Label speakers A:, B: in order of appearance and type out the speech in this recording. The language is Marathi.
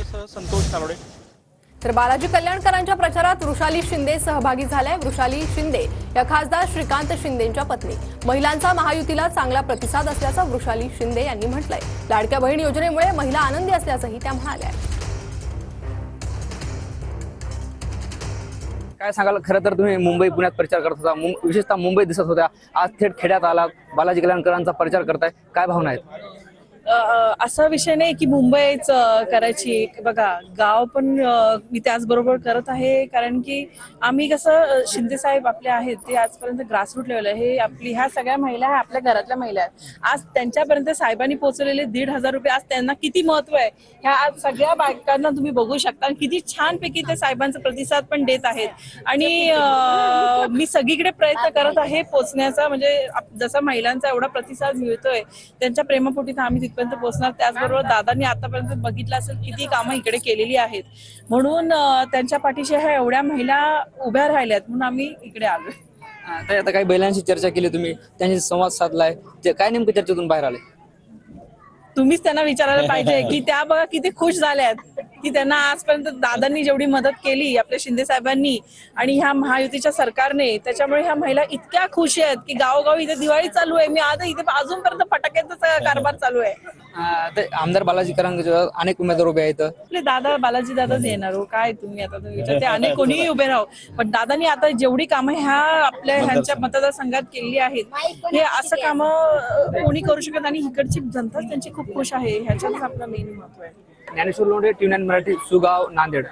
A: माझ्यासह संतोष कालोडे।
B: तर बालाजी कल्याणकरांच्या प्रचारात वृषाली शिंदे सहभागी झाल्या। वृषाली शिंदे या खासदार श्रीकांत शिंदेंच्या पत्नी। महिलांचा महायुतीला चांगला प्रतिसाद असल्याचं वृषाली शिंदे यांनी म्हटलंय। लाडक्या बहीण योजनेमुळे महिला आनंदी असल्याचंही त्या म्हणाल्या।
C: काय सांगाल, खरं तर तुम्ही मुंबई पुण्यात प्रचार करत होता, विशेषतः मुंबई दिसत होत्या, आज थेट खेड्यात आला, बालाजी कल्याणकरांचा प्रचार करताय, काय भावना आहेत?
D: असा विषय नाही की मुंबईच करायची, बघा गाव पण मी त्याचबरोबर करत आहे, कारण की आम्ही कसं शिंदे साहेब आपले आहेत ते आजपर्यंत ग्रासरूट लेवल आहे। हे आपली ह्या सगळ्या महिला ह्या आपल्या घरातल्या महिला आहेत। आज त्यांच्यापर्यंत साहेबांनी पोहोचवलेले 1,500 रुपये आज त्यांना किती महत्व आहे ह्या आज सगळ्या बायकांना तुम्ही बघू शकता। किती छानपैकी ते साहेबांचा प्रतिसाद पण देत आहेत आणि मी सगळीकडे प्रयत्न करत आहे पोहोचण्याचा, म्हणजे जसा महिलांचा एवढा प्रतिसाद मिळतोय त्यांच्या प्रेमापोटी तर आम्ही तिथपर्यंत पोहोचणार। त्याचबरोबर दादांनी आतापर्यंत बघितलं असेल किती कामं इकडे केलेली आहेत, म्हणून त्यांच्या पाठीशी ह्या एवढ्या महिला उभ्या राहिल्यात म्हणून आम्ही इकडे आलो।
C: आता काही बैलांशी चर्चा केली तुम्ही, त्यांशी संवाद साधलाय, काय नेमकं चर्चेतून बाहेर आले?
D: तुम्हीच त्यांना विचारायला पाहिजे की त्या बघा किती खुश झाल्यात की त्यांना आजपर्यंत दादांनी जेवढी मदत केली आपल्या शिंदे साहेबांनी आणि ह्या महायुतीच्या सरकारने, त्याच्यामुळे ह्या महिला इतक्या खुश आहेत की गावोगावी इथे दिवाळी चालू आहे। मी आता इथे अजूनपर्यंत फटाक्याचा कारभार चालू आहे।
C: आमदार बालाजी कल्याणकर अनेक उमेदवार उभे आहेत,
D: आपले दादा बालाजी दादाच येणार हो, काय तुम्ही आता तुम्ही विचारते, अनेक कोणीही उभे राहो, पण दादांनी आता जेवढी कामं ह्या आपल्या ह्यांच्या मतदारसंघात केली आहेत हे असं कामं कोणी करू शकत आणि इकडची जनताच त्यांची खूप खुश आहे, ह्याच्यातच आपलं मेन महत्व आहे।
C: ज्ञानेश्वर लोंढे, TV9 मराठी, सुगाव, नांदेड।